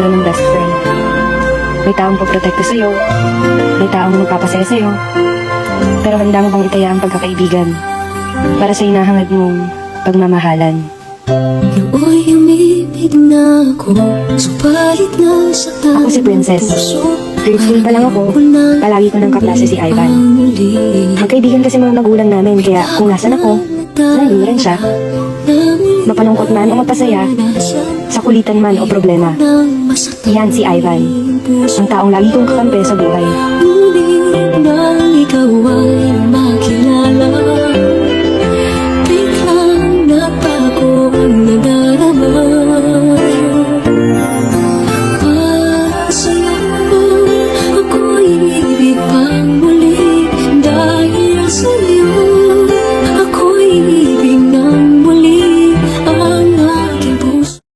magkaroon ng best friend. May taong poprotekta sa'yo, may taong magpapasaya sa'yo, pero handa mo bang itaya ang pagkakaibigan para sa hinahangad mong pagmamahalan? Nooy umibig na ako, subalit nasaktan Ako si Princess. Grade school pa lang ako, palagi ko ng kaklase si Ivan. Magkaibigan kasi mga magulang namin, kaya kung nasan ako, nandun rin siya. Mapalungkot man o mapasaya, sa kulitan man o problema. Yan si Ivan, ang taong lagi kong kakampi sa buhay. Ngunit nang ikaw ay